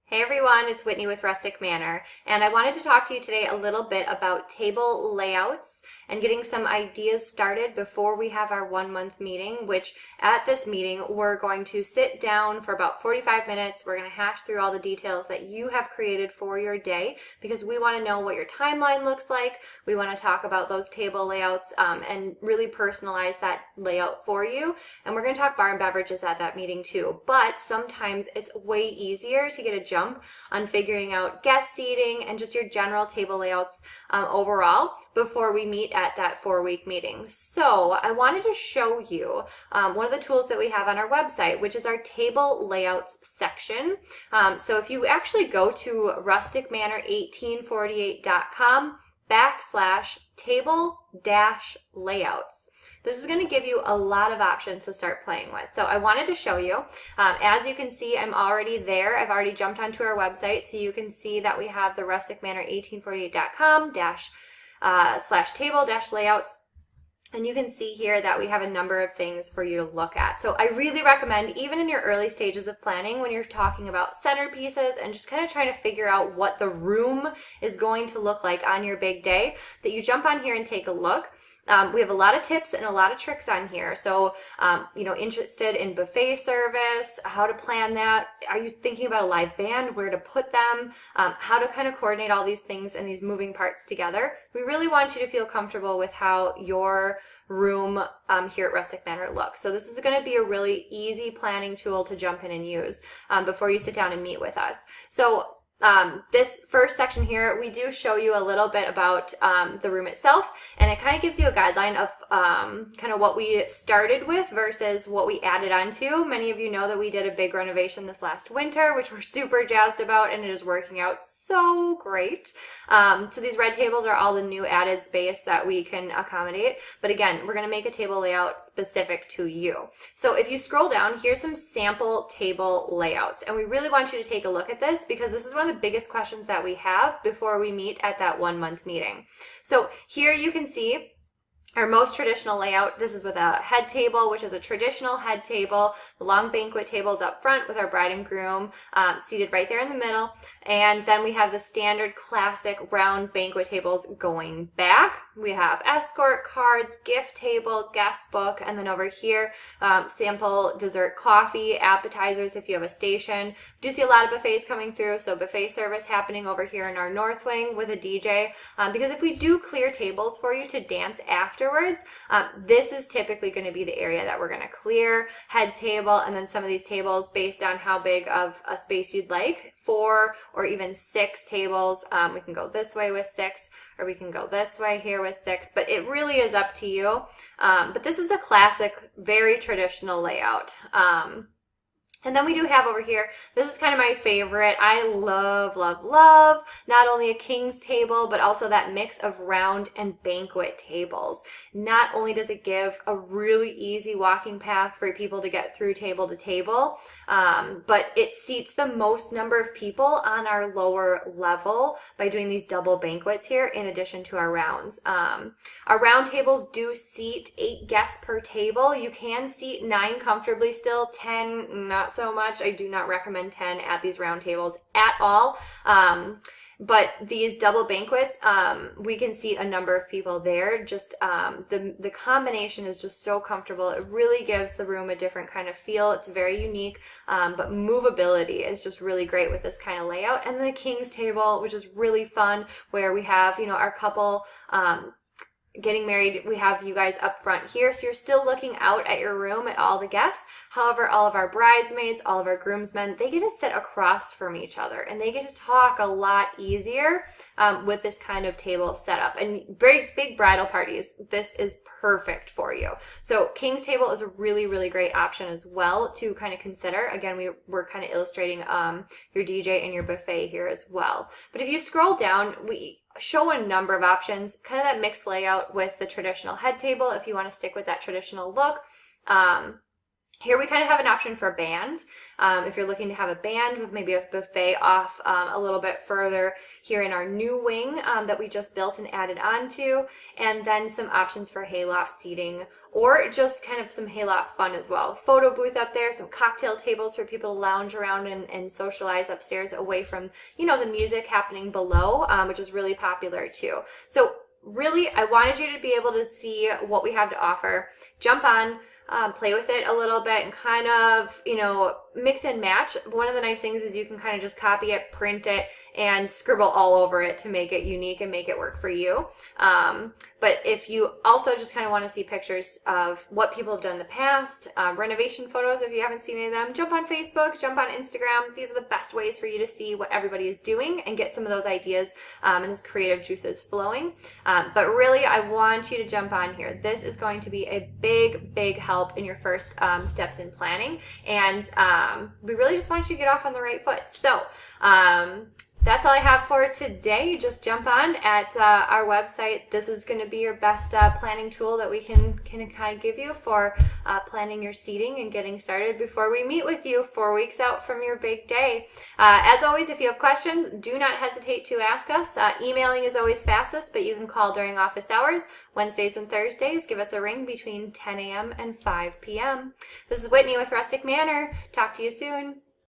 Hey everyone, it's Whitney with Rustic Manor, and I wanted to talk to you today a little bit about table layouts and getting some ideas started before we have our 1 month meeting, which at this meeting we're going to sit down for about 45 minutes. We're going to hash through all the details that you have created for your day because we want to know what your timeline looks like. We want to talk about those table layouts and really personalize that layout for you. And we're going to talk bar and beverages at that meeting too, but sometimes it's way easier to get a jump on figuring out guest seating and just your general table layouts overall before we meet at that 4-week meeting. So I wanted to show you one of the tools that we have on our website, which is our table layouts section. So if you actually go to rusticmanor1848.com/table-layouts. This is going to give you a lot of options to start playing with. So I wanted to show you. As you can see, I'm already there. I've already jumped onto our website, so you can see that we have the rusticmanor1848.com/table-layouts. And you can see here that we have a number of things for you to look at. So I really recommend, even in your early stages of planning, when you're talking about centerpieces and just kind of trying to figure out what the room is going to look like on your big day, that you jump on here and take a look. We have a lot of tips and a lot of tricks on here. So, interested in buffet service, how to plan that. Are you thinking about a live band, where to put them, how to kind of coordinate all these things and these moving parts together. We really want you to feel comfortable with how your room here at Rustic Manor looks. So this is going to be a really easy planning tool to jump in and use before you sit down and meet with us. So this first section here, we do show you a little bit about the room itself, and it kind of gives you a guideline of kind of what we started with versus what we added on to. Many of you know that we did a big renovation this last winter, which we're super jazzed about, and it is working out so great. So these red tables are all the new added space that we can accommodate. But again, we're going to make a table layout specific to you. So if you scroll down, here's some sample table layouts, and we really want you to take a look at this because this is one of the biggest questions that we have before we meet at that 1 month meeting. So here you can see our most traditional layout. This is with a head table, which is a traditional head table. The long banquet tables up front with our bride and groom seated right there in the middle. And then we have the standard classic round banquet tables going back. We have escort cards, gift table, guest book, and then over here, sample dessert coffee, appetizers if you have a station. We do see a lot of buffets coming through, so buffet service happening over here in our north wing with a DJ. Because if we do clear tables for you to dance afterwards, this is typically going to be the area that we're going to clear. Head table, and then some of these tables based on how big of a space you'd like, 4 or even 6 tables. We can go this way with 6, or we can go this way here with 6, but it really is up to you. But this is a classic, very traditional layout. And then we do have over here, this is kind of my favorite. I love, love, love not only a king's table, but also that mix of round and banquet tables. Not only does it give a really easy walking path for people to get through table to table, but it seats the most number of people on our lower level by doing these double banquets here in addition to our rounds. Our round tables do seat 8 guests per table. You can seat 9 comfortably still, 10 not so much. I do not recommend 10 at these round tables at all. But these double banquets, we can seat a number of people there. Just the combination is just so comfortable. It really gives the room a different kind of feel. It's very unique, but movability is just really great with this kind of layout. And then the king's table, which is really fun, where we have, our couple getting married. We have you guys up front here, so you're still looking out at your room at all the guests. However, all of our bridesmaids, all of our groomsmen, they get to sit across from each other, and they get to talk a lot easier with this kind of table setup. And very big bridal parties, this is perfect for you. So king's table is a really, really great option as well to kind of consider. Again, we're kind of illustrating your DJ and your buffet here as well. But if you scroll down, we show a number of options, kind of that mixed layout with the traditional head table if you want to stick with that traditional look. Here we kind of have an option for a band. If you're looking to have a band with maybe a buffet off a little bit further here in our new wing that we just built and added onto, and then some options for hayloft seating or just kind of some hayloft fun as well. Photo booth up there, some cocktail tables for people to lounge around and socialize upstairs away from, you know, the music happening below, which is really popular too. So really, I wanted you to be able to see what we have to offer. Jump on, play with it a little bit and kind of, you know, mix and match. One of the nice things is you can kind of just copy it, print it, and scribble all over it to make it unique and make it work for you. But if you also just kind of want to see pictures of what people have done in the past, renovation photos, if you haven't seen any of them, jump on Facebook, jump on Instagram. These are the best ways for you to see what everybody is doing and get some of those ideas and those creative juices flowing. But really, I want you to jump on here. This is going to be a big, big help in your first steps in planning. And we really just want you to get off on the right foot. So, that's all I have for today. Just jump on at our website. This is going to be your best planning tool that we can kind of give you for planning your seating and getting started before we meet with you 4 weeks out from your big day. As always, if you have questions, do not hesitate to ask us. Emailing is always fastest, but you can call during office hours. Wednesdays and Thursdays, give us a ring between 10 a.m. and 5 p.m. This is Whitney with Rustic Manor. Talk to you soon.